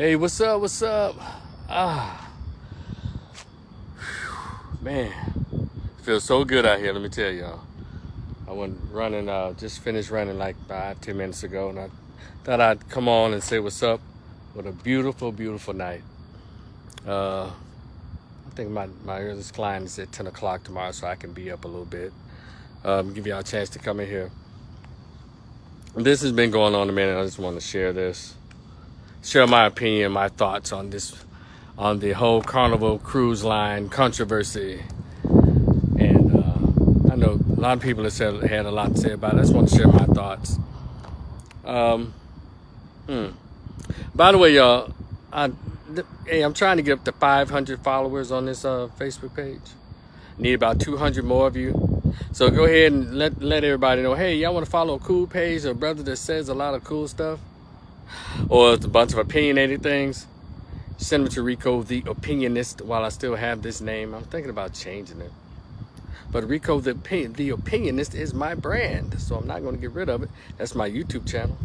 Hey, what's up? What's up? Ah, man, feels so good out here. Let me tell y'all. I went running. Just finished running like 5-10 minutes ago, and I thought I'd come on and say what's up. What a beautiful, beautiful night. I think my earliest client is at 10 o'clock tomorrow, so I can be up a little bit. Give y'all a chance to come in here. This has been going on a minute. I just want to share my opinion, my thoughts on the whole Carnival Cruise Line controversy. And I know a lot of people have had a lot to say about it. I just want to share my thoughts. By the way, y'all, I'm trying to get up to 500 followers on this Facebook page. Need about 200 more of you. So go ahead and let everybody know, hey, y'all want to follow a cool page or a brother that says a lot of cool stuff? Or it's a bunch of opinionated things? Send them to Rico the Opinionist while I still have this name. I'm thinking about changing it. But Rico the Opinionist is my brand, so I'm not going to get rid of it. That's my YouTube channel.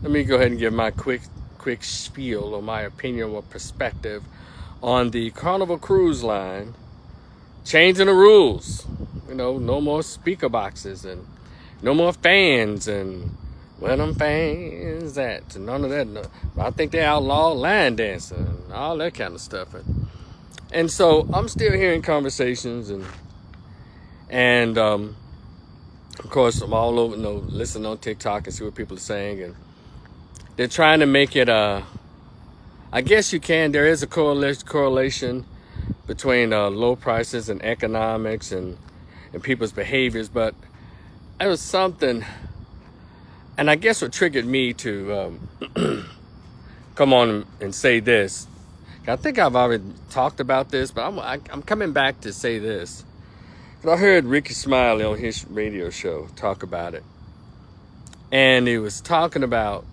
Let me go ahead and give my quick spiel or my opinion or perspective on the Carnival Cruise Line changing the rules. You know, no more speaker boxes and no more fans and where them fans at? None of that. No. I think they outlawed line dancing and all that kind of stuff. And so I'm still hearing conversations and of course I'm all over, listening on TikTok and see what people are saying, and they're trying to make it I guess there is a correlation between low prices and economics and people's behaviors, but it was something, and I guess what triggered me to come on and say this. I think I've already talked about this, but I'm coming back to say this. I heard Ricky Smiley on his radio show talk about it, and he was talking about.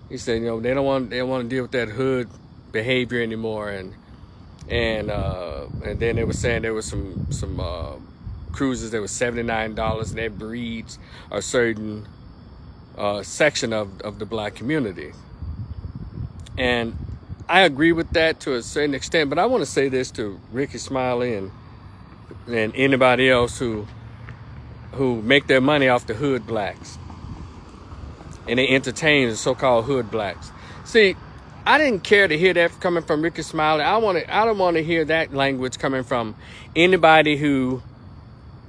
He said, they don't want to deal with that hood behavior anymore, and then they were saying there was some cruises that was $79 and that breeds a certain section of the black community, and I agree with that to a certain extent. But I want to say this to Ricky Smiley and anybody else who make their money off the hood blacks and they entertain the so-called hood blacks. See, I didn't care to hear that coming from Ricky Smiley. I don't want to hear that language coming from anybody who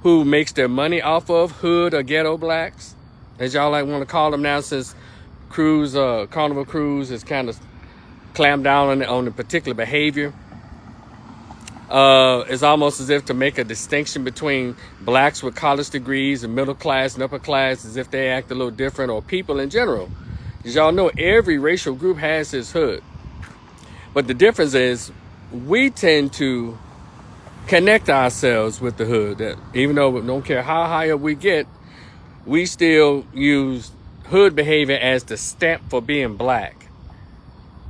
makes their money off of hood or ghetto blacks, as y'all want to call them now, since Carnival Cruise has kind of clamped down on the particular behavior. It's almost as if to make a distinction between blacks with college degrees and middle class and upper class, as if they act a little different, or people in general. As y'all know, every racial group has its hood. But the difference is we tend to connect ourselves with the hood. That even though we don't care how high up we get, we still use hood behavior as the stamp for being black.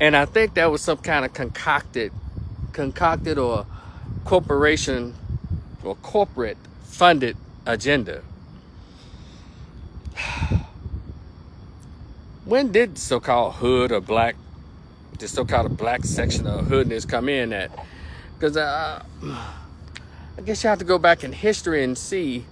And I think that was some kind of concocted or corporation or corporate funded agenda. When did so-called hood or the so-called black section of hoodness come in at? Because I guess you have to go back in history and see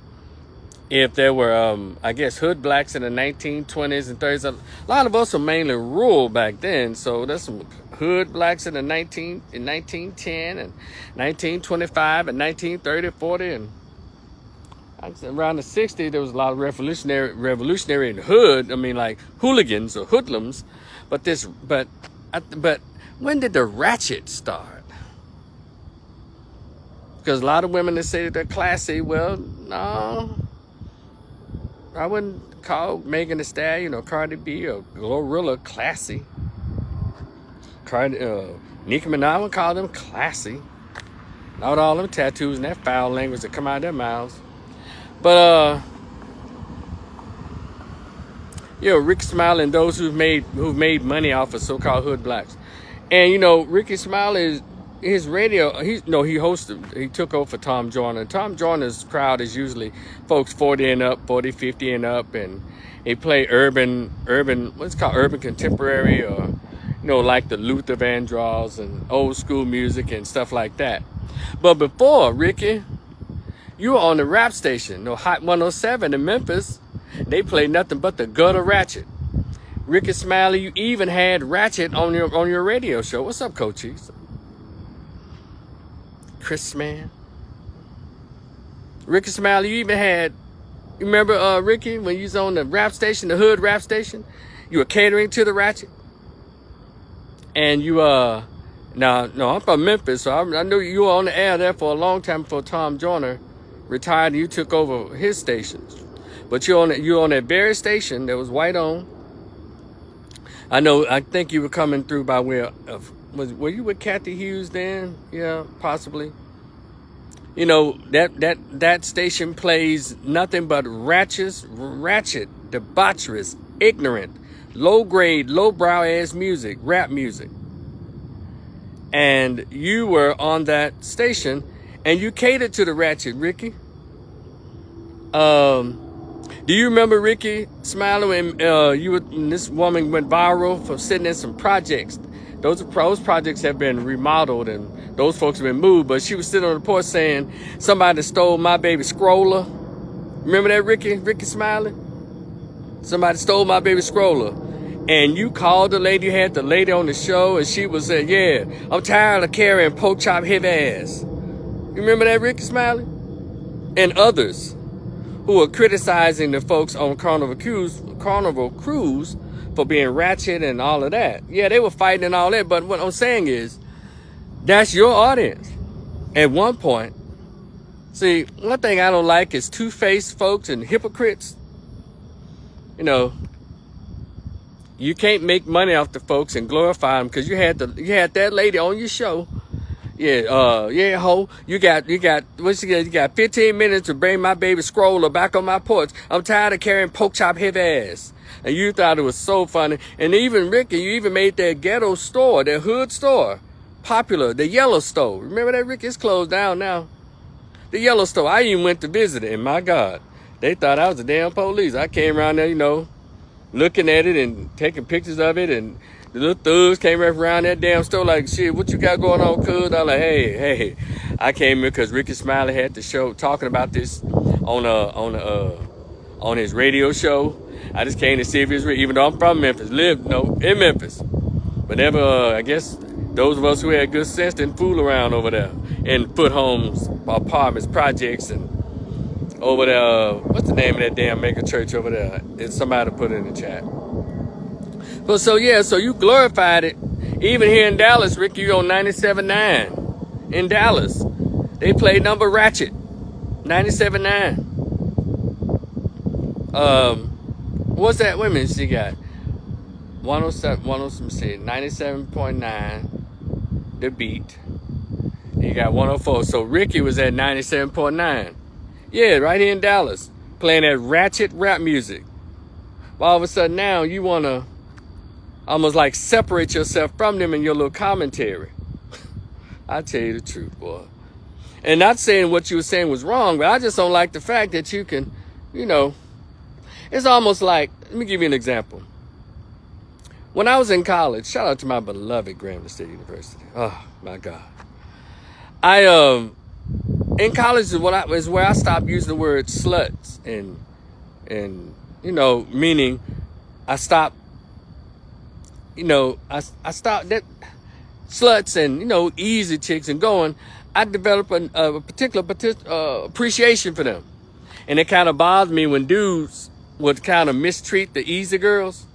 if there were, hood blacks in the 1920s and 30s. A lot of us are mainly rural back then, so there's some hood blacks in 1910 and 1925 and 1930, 40, and around the 60s there was a lot of revolutionary in hood. I mean, like hooligans or hoodlums. But when did the ratchet start? Because a lot of women that say that they're classy. Well, no. I wouldn't call Megan Thee Stallion or Cardi B or Glorilla classy. Nicki Minaj, I would call them classy. Not all them tattoos and that foul language that come out of their mouths. But Ricky Smiley and those who've made money off of so-called hood blacks. And Ricky Smiley, his radio, he took over for Tom Joyner. Tom Joyner's crowd is usually folks 40 and up, 40, 50 and up, and They play urban, what's called urban contemporary, or like the Luther Vandross and old school music and stuff like that. But before, Ricky, you were on the rap station, Hot 107 in Memphis. They played nothing but the gutter ratchet. Ricky Smiley, you even had ratchet on your radio show. What's up, Coaches? Chris, man. Ricky Smiley, you even had, you remember, Ricky, when you was on the rap station, the hood rap station? You were catering to the ratchet. And you, no, I'm from Memphis, so I knew you were on the air there for a long time before Tom Joyner retired and you took over his stations. But you're on that very station that was white on. I think you were coming through by way of, were you with Kathy Hughes then? Yeah, possibly. That station plays nothing but ratchet, debaucherous, ignorant, low grade, low brow ass music, rap music. And you were on that station and you catered to the ratchet, Ricky. Do you remember, Ricky Smiley, when this woman went viral for sitting in some projects? Those projects have been remodeled and those folks have been moved, but she was sitting on the porch saying, somebody stole my baby scroller. Remember that, Ricky Smiley? Somebody stole my baby scroller. And you called the lady, you had the lady on the show, and she was saying, yeah, I'm tired of carrying pork chop heavy ass. You remember that, Ricky Smiley? And others who were criticizing the folks on Carnival Cruise for being ratchet and all of that. Yeah, they were fighting and all that, but what I'm saying is, that's your audience. At one point, see, one thing I don't like is two-faced folks and hypocrites. You can't make money off the folks and glorify them because you had that lady on your show. Yeah, ho. You got 15 minutes to bring my baby scroller back on my porch. I'm tired of carrying pork chop heavy ass. And you thought it was so funny. And even Ricky, you even made that ghetto store, that hood store, popular, the Yellow Store. Remember that, Ricky? It's closed down now. The Yellow Store. I even went to visit it, and my God, they thought I was the damn police. I came around there, looking at it and taking pictures of it, and the little thugs came right around that damn store like, shit, what you got going on, cuz? I'm like, hey, I came here because Ricky Smiley had the show talking about this on his radio show. I just came to see if it was real, even though I'm from Memphis, in Memphis. But never, I guess, those of us who had good sense didn't fool around over there in foot homes, apartments, projects, and over there, what's the name of that damn mega church over there? It's somebody put it in the chat. But so you glorified it. Even here in Dallas, Ricky, you on 97.9 in Dallas. They played number ratchet. 97.9. What's that? Wait a minute, she got 107, 97.9, the beat. You got 104. So Ricky was at 97.9. Yeah, right here in Dallas, playing that ratchet rap music. All of a sudden now you want to almost like separate yourself from them in your little commentary. I tell you the truth, boy. And not saying what you were saying was wrong, but I just don't like the fact that you can, it's almost like, let me give you an example. When I was in college, shout out to my beloved Grambling State University. Oh my God. In college is where I stopped using the word sluts and meaning I stopped, I stopped that sluts and, easy chicks and going. I developed a particular appreciation for them. And it kind of bothered me when dudes would kind of mistreat the easy girls.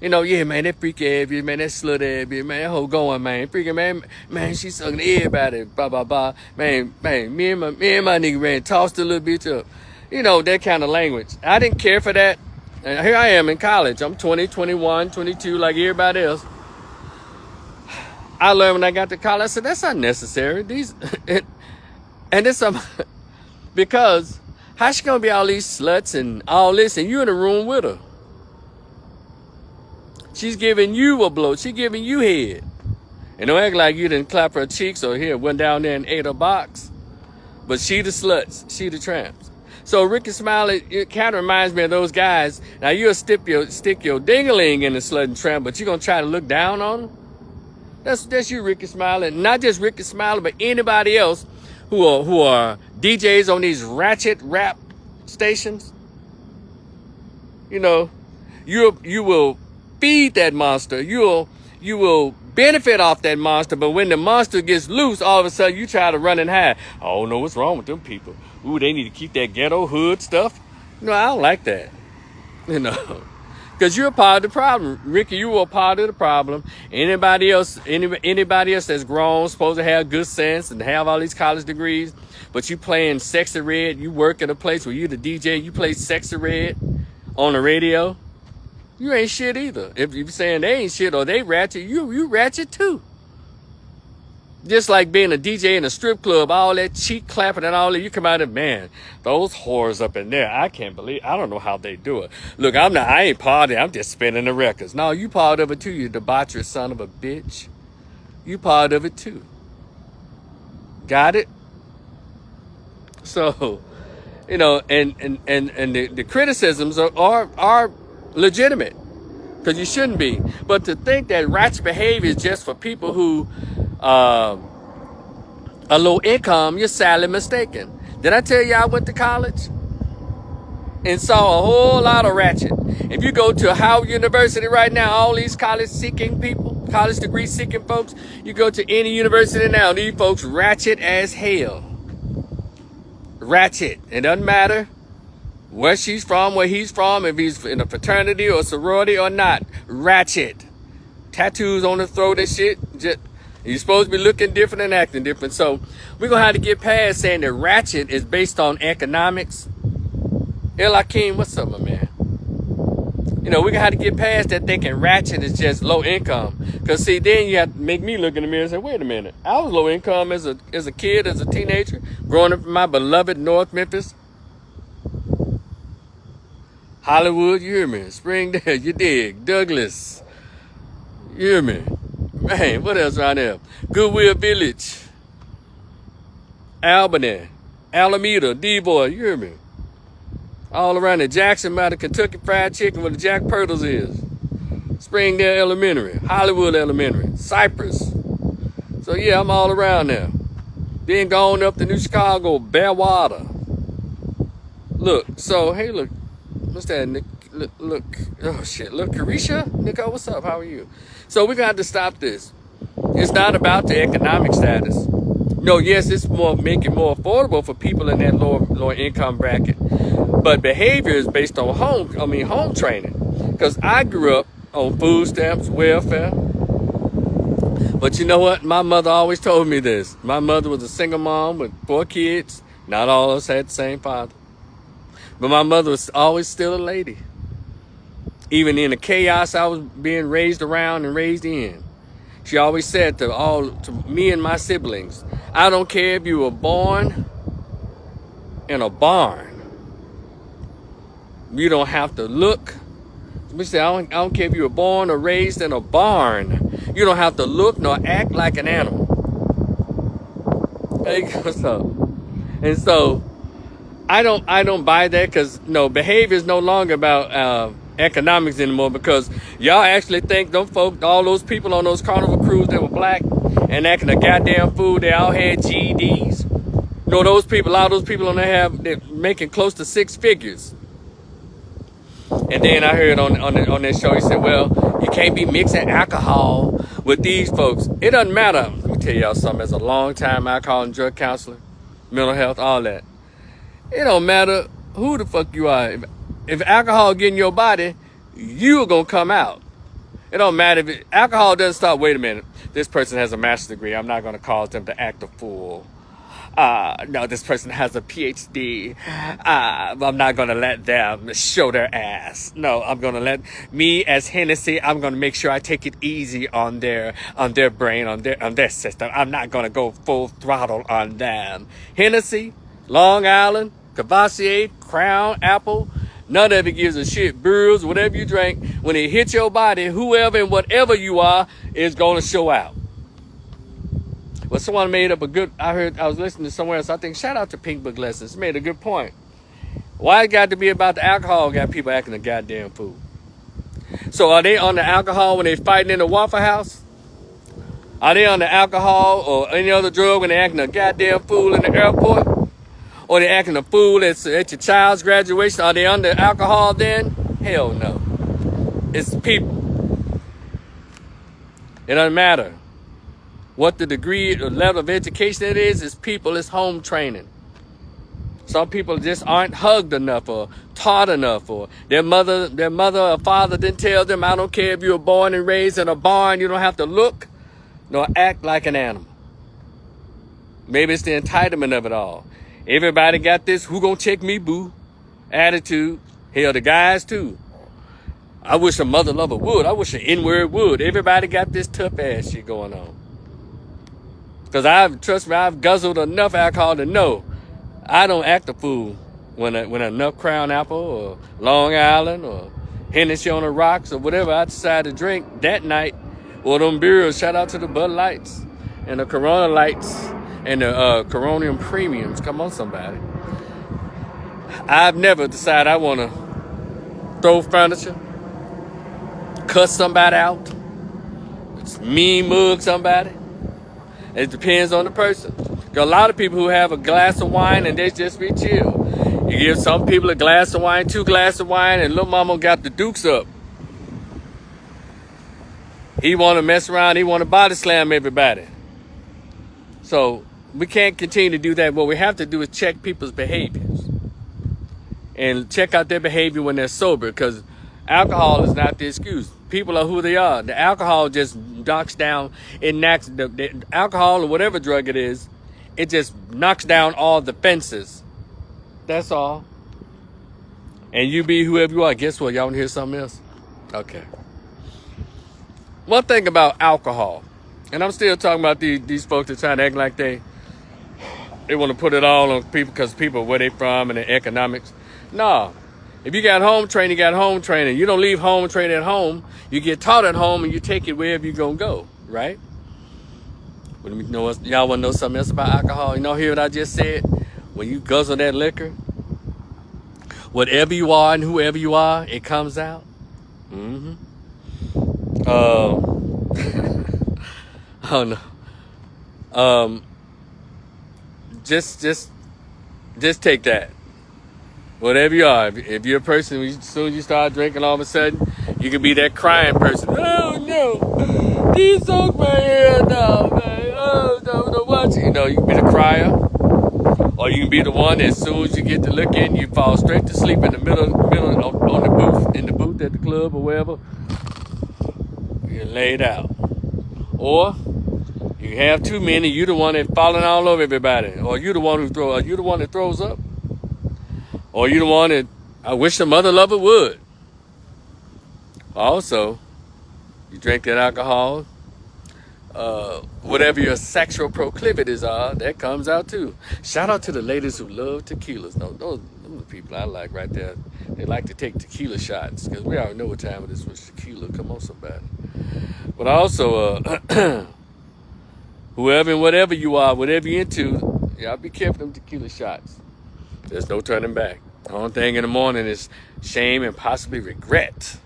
Yeah, man, that freaky ass bitch, man, that slut ass bitch, man, that hoe going, man. Freaking, man, she sucking everybody, blah, blah, blah. Man, me and my nigga ran, tossed a little bitch up. That kind of language. I didn't care for that. And here I am in college. I'm 20, 21, 22, like everybody else. I learned when I got to college, I said, that's unnecessary. And this, because how she gonna be all these sluts and all this, and you in the room with her? She's giving you a blow. She's giving you head. And don't act like you didn't clap her cheeks or went down there and ate her box. But she the sluts. She the tramps. So Ricky Smiley, it kind of reminds me of those guys. Now you'll stick your ding-a-ling in the Sludge Tramp, but you're gonna try to look down on them. That's you, Ricky Smiley. Not just Ricky Smiley, but anybody else who are DJs on these ratchet rap stations. You know, you will feed that monster. You will benefit off that monster, but when the monster gets loose, all of a sudden you try to run and hide. I don't know what's wrong with them people. Ooh, they need to keep that ghetto hood stuff. No, I don't like that. You know, because you're a part of the problem. Ricky, you were a part of the problem. Anybody else that's grown, supposed to have good sense and have all these college degrees, but you playing Sexy Red, you work at a place where you the DJ, you play Sexy Red on the radio, you ain't shit either. If you're saying they ain't shit or they ratchet, you ratchet too. Just like being a DJ in a strip club, all that cheek clapping and all that, you come out and, man, those whores up in there, I can't believe, I don't know how they do it. Look, I ain't partying, I'm just spinning the records. No, you part of it too, you debaucherous son of a bitch. You part of it too. Got it? So, you know, and the criticisms are legitimate, because you shouldn't be. But to think that ratchet behavior is just for people who are low income, you're sadly mistaken. Did I tell you I went to college and saw a whole lot of ratchet? If you go to Howard University right now, all these college degree seeking folks, you go to any university now, these folks ratchet as hell. Ratchet. It doesn't matter where she's from, where he's from, if he's in a fraternity or sorority or not. Ratchet. Tattoos on the throat and shit. You're supposed to be looking different and acting different. So we're going to have to get past saying that ratchet is based on economics. El Hakeem, what's up, my man? You know, we're going to have to get past that thinking ratchet is just low income. Because, see, then you have to make me look in the mirror and say, wait a minute. I was low income as a kid, as a teenager, growing up in my beloved North Memphis. Hollywood, you hear me? Springdale, you dig? Douglas, you hear me? Man, what else around there? Goodwill Village, Albany, Alameda, D-Boy, you hear me? All around there. Jackson by the Kentucky Fried Chicken where the Jack Purtles is. Springdale Elementary, Hollywood Elementary, Cypress. So yeah, I'm all around there. Then going up to New Chicago, Bearwater. Look, so hey, look, what's that? Nick, look, oh shit, look, Carisha, Nico, what's up? How are you? So we're gonna have to stop this. It's not about the economic status. No, yes, it's make it more affordable for people in that lower income bracket. But behavior is based on home training. Because I grew up on food stamps, welfare. But you know what? My mother always told me this. My mother was a single mom with 4 kids. Not all of us had the same father. But my mother was always still a lady. Even in the chaos I was being raised around and raised in. She always said to me and my siblings, I don't care if you were born in a barn. You don't have to look. We say, I don't care if you were born or raised in a barn. You don't have to look nor act like an animal. Hey, what's up? And so I don't buy that, because behavior is no longer about economics anymore, because y'all actually think all those people on those Carnival Cruise that were black and acting a goddamn fool, they all had GEDs. All those people on there they're making close to 6 figures. And then I heard on that show, he said, well, you can't be mixing alcohol with these folks. It doesn't matter. Let me tell y'all something. As a long-time alcohol and drug counselor, mental health, all that. It don't matter who the fuck you are. If alcohol get in your body, you're going to come out. It don't matter if alcohol doesn't stop. Wait a minute. This person has a master's degree. I'm not going to cause them to act a fool. No, this person has a PhD. I'm not going to let them show their ass. No, I'm going to let me as Hennessy, I'm going to make sure I take it easy on their brain, on their system. I'm not going to go full throttle on them. Hennessy, Long Island, Cavassier, Crown, Apple, none of it gives a shit. Brews, whatever you drink, when it hits your body, whoever and whatever you are is going to show out. Well, someone made up I was listening to somewhere else, I think, shout out to Pink Book Lessons, made a good point. Why it got to be about the alcohol? Got people acting a goddamn fool. So are they on the alcohol when they fighting in the Waffle House? Are they on the alcohol or any other drug when they acting a goddamn fool in the airport? Or they acting a fool at your child's graduation? Are they under alcohol then? Hell no. It's people. It doesn't matter what the degree or level of education it is. It's people. It's home training. Some people just aren't hugged enough or taught enough, or their mother or father didn't tell them, I don't care if you were born and raised in a barn, you don't have to look nor act like an animal. Maybe it's the entitlement of it all. Everybody got this who gonna check me boo attitude. Hell, the guys too. I wish a mother lover would. I wish an N-word would. Everybody got this tough ass shit going on. Because I've guzzled enough alcohol to know I don't act a fool when a Nut Crown Apple or Long Island or Hennessy on the rocks or whatever I decide to drink that night, or them beers. Shout out to the Bud Lights and the Corona Lights and the Coronium Premiums. Come on, somebody. I've never decided I want to throw furniture, cuss somebody out, mean mug somebody. It depends on the person. Got a lot of people who have a glass of wine and they just be chill. You give some people a glass of wine, 2 glasses of wine, and little mama got the dukes up. He want to mess around. He want to body slam everybody. So we can't continue to do that. What we have to do is check people's behaviors and check out their behavior when they're sober, because alcohol is not the excuse. People are who they are. The alcohol just knocks down. The alcohol or whatever drug it is, it just knocks down all the fences. That's all. And you be whoever you are. Guess what? Y'all want to hear something else? Okay. One thing about alcohol, and I'm still talking about these folks that trying to act like they want to put it all on people because people where they from and their economics. No. If you got home training, you got home training. You don't leave home training at home. You get taught at home and you take it wherever you're going to go, right? But you know what, y'all want to know something else about alcohol? You know, hear what I just said? When you guzzle that liquor, whatever you are and whoever you are, it comes out. Mm-hmm. Oh no. Just take that. Whatever you are, if you're a person, as soon as you start drinking, all of a sudden, you can be that crying person. Oh no, please soak my hair now, man. Oh no, watch it. You know, you can be the crier, or you can be the one that as soon as you get to looking, you fall straight to sleep in the middle on the booth at the club or wherever. You're laid out, or you have too many. You the one that falling all over everybody, or you the one that throws up. Or you the one that I wish the mother lover would. Also, you drink that alcohol, whatever your sexual proclivities are, that comes out too. Shout out to the ladies who love tequilas. No, those are the people I like right there. They like to take tequila shots, because we already know what time it is with tequila. Come on, somebody. But also, whoever and whatever you are, whatever you're into, y'all be careful of them tequila shots. There's no turning back. The only thing in the morning is shame and possibly regret.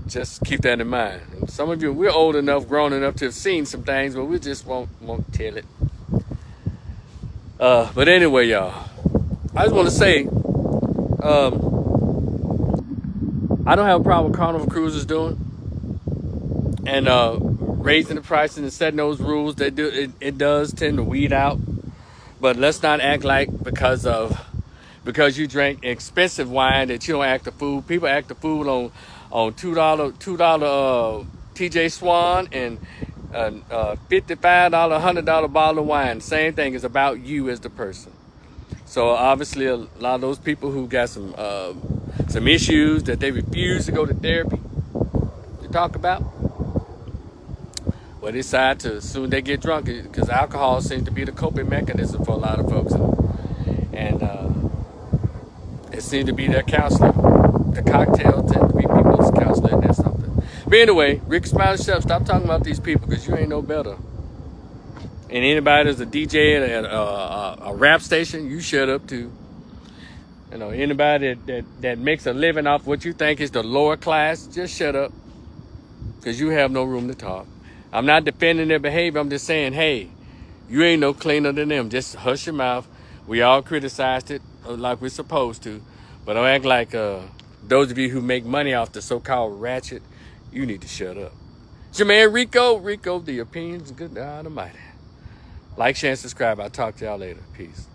Just keep that in mind. And some of you, we're old enough, grown enough to have seen some things, but we just won't tell it. But anyway, y'all, I just want to say, I don't have a problem with Carnival Cruises doing and raising the prices and setting those rules. They do it does tend to weed out. But let's not act like because you drank expensive wine that you don't act a fool. People act a fool on $2 TJ Swan and $55, $100 bottle of wine. Same thing is about you as the person. So obviously a lot of those people who got some issues that they refuse to go to therapy to talk about, well, they decide to, as soon as they get drunk, because alcohol seems to be the coping mechanism for a lot of folks. And it seems to be their counselor. The cocktail tends to be people's counselor, and that's something. But anyway, RicoRiversMSW, stop talking about these people, because you ain't no better. And anybody that's a DJ at a rap station, you shut up too. You know, anybody that makes a living off what you think is the lower class, just shut up, because you have no room to talk. I'm not defending their behavior. I'm just saying, hey, you ain't no cleaner than them. Just hush your mouth. We all criticized it like we're supposed to, but don't act like those of you who make money off the so-called ratchet, you need to shut up. It's your man Rico. Rico, the opinions, good God Almighty. Like, share, and subscribe. I'll talk to y'all later. Peace.